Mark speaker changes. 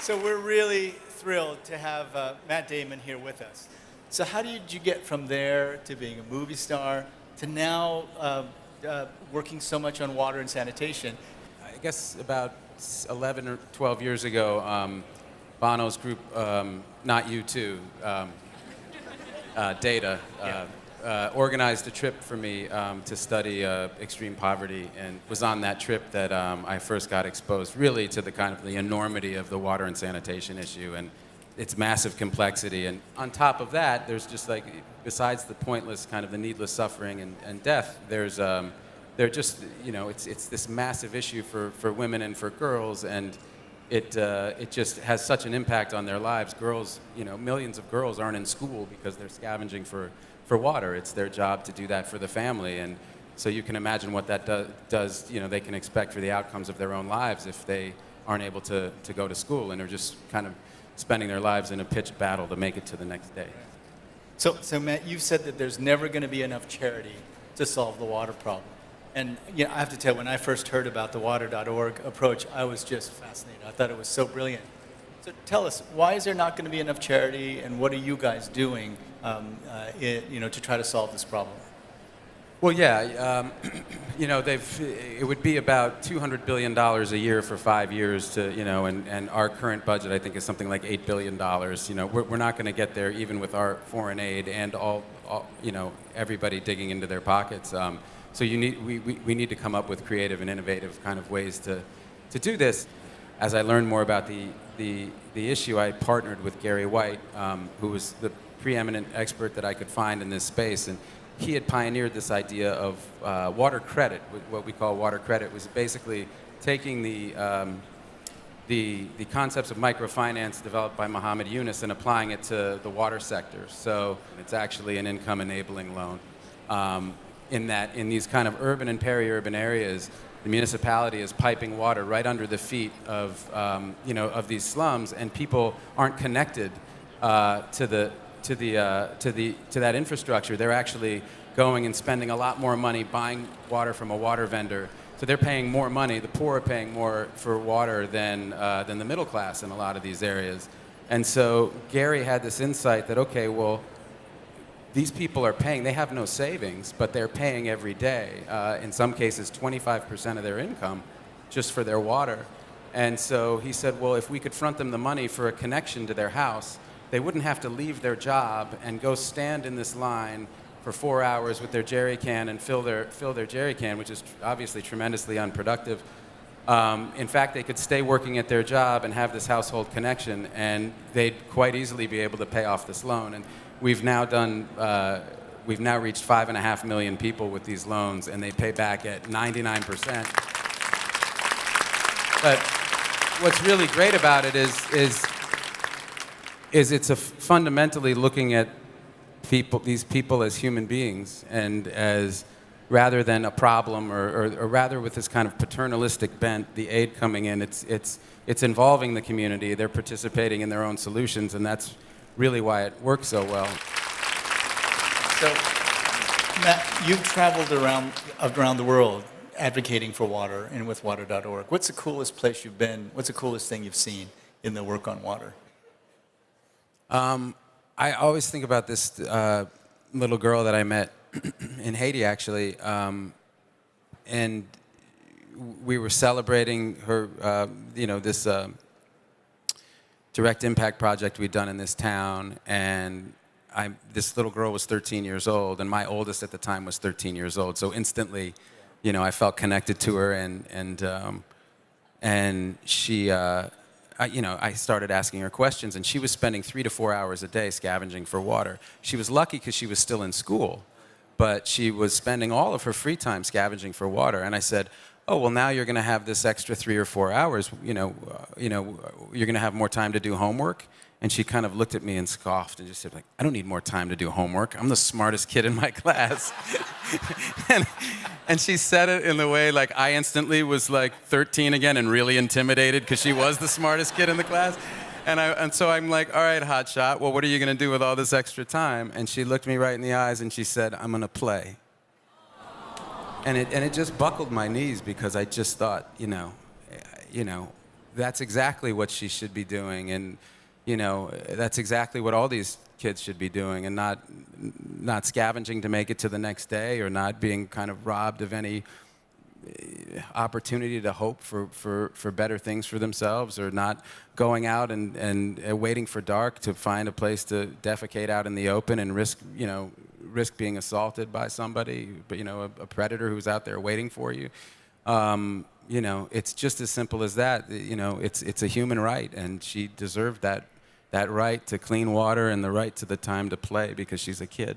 Speaker 1: So we're really thrilled to have Matt Damon here with us. So how did you get from there to being a movie star to now working so much on water and sanitation?
Speaker 2: I guess about 11 or 12 years ago, Bono's group, Not U2, Data, organized a trip for me to study extreme poverty, and was on that trip that I first got exposed really to the kind of the enormity of the water and sanitation issue and its massive complexity. And on top of that, there's just like, besides the pointless kind of the needless suffering and death, there's they're just, you know, it's this massive issue for women and for girls, and it just has such an impact on their lives. Girls, you know, millions of girls aren't in school because they're scavenging for water. It's their job to do that for the family, and so you can imagine what that does, you know, they can expect for the outcomes of their own lives if they aren't able to go to school and are just kind of spending their lives in a pitched battle to make it to the next day.
Speaker 1: So Matt, you've said that there's never going to be enough charity to solve the water problem. And you know, I have to tell you, when I first heard about the water.org approach, I was just fascinated. I thought it was so brilliant. So tell us, why is there not going to be enough charity, and what are you guys doing you know, to try to solve this problem?
Speaker 2: Well, yeah, you know, it would be about $200 billion a year for 5 years to, you know, and our current budget, I think, is something like $8 billion. You know, we're not going to get there even with our foreign aid and all, you know, everybody digging into their pockets. So we need to come up with creative and innovative kind of ways to do this. As I learned more about the issue, I partnered with Gary White, who was the preeminent expert that I could find in this space, and he had pioneered this idea of water credit. What we call water credit was basically taking the concepts of microfinance developed by Muhammad Yunus and applying it to the water sector. So it's actually an income enabling loan. In these kind of urban and peri-urban areas, the municipality is piping water right under the feet of you know, of these slums, and people aren't connected to that infrastructure. They're actually going and spending a lot more money buying water from a water vendor. So they're paying more money. The poor are paying more for water than the middle class in a lot of these areas. And so Gary had this insight that, okay, well, these people are paying. They have no savings, but they're paying every day. In some cases, 25% of their income just for their water. And so he said, well, if we could front them the money for a connection to their house, they wouldn't have to leave their job and go stand in this line for 4 hours with their jerry can and fill their jerry can, which is obviously tremendously unproductive. In fact, they could stay working at their job and have this household connection, and they'd quite easily be able to pay off this loan. And we've now reached 5.5 million people with these loans, and they pay back at 99%. But what's really great about it is it's fundamentally looking at these people as human beings, and as rather than a problem, or rather with this kind of paternalistic bent, the aid coming in, it's involving the community. They're participating in their own solutions, and that's really why it works so well.
Speaker 1: So, Matt, you've traveled around the world advocating for water and with water.org. What's the coolest place you've been? What's the coolest thing you've seen in the work on water?
Speaker 2: I always think about this little girl that I met in Haiti, actually, and we were celebrating her, you know, this direct impact project we'd done in this town, and this little girl was 13 years old, and my oldest at the time was 13 years old. So instantly, you know, I felt connected to her, and she, you know, I started asking her questions, and she was spending 3 to 4 hours a day scavenging for water. She was lucky because she was still in school, but she was spending all of her free time scavenging for water. And I said, oh, well, now you're going to have this extra 3 or 4 hours, you know, you're going to have more time to do homework. And she kind of looked at me and scoffed and just said, like, I don't need more time to do homework. I'm the smartest kid in my class. and she said it in the way, like, I instantly was like 13 again and really intimidated because she was the smartest kid in the class. And so I'm like, all right, hotshot, well, what are you going to do with all this extra time? And she looked me right in the eyes and she said, I'm going to play. And it just buckled my knees, because I just thought, you know, that's exactly what she should be doing, and that's exactly what all these kids should be doing, and not scavenging to make it to the next day, or not being kind of robbed of any opportunity to hope for better things for themselves, or not going out and waiting for dark to find a place to defecate out in the open and risk being assaulted by somebody, but a predator who's out there waiting for you. It's just as simple as that. It's a human right, and she deserved that right to clean water and the right to the time to play because she's a kid.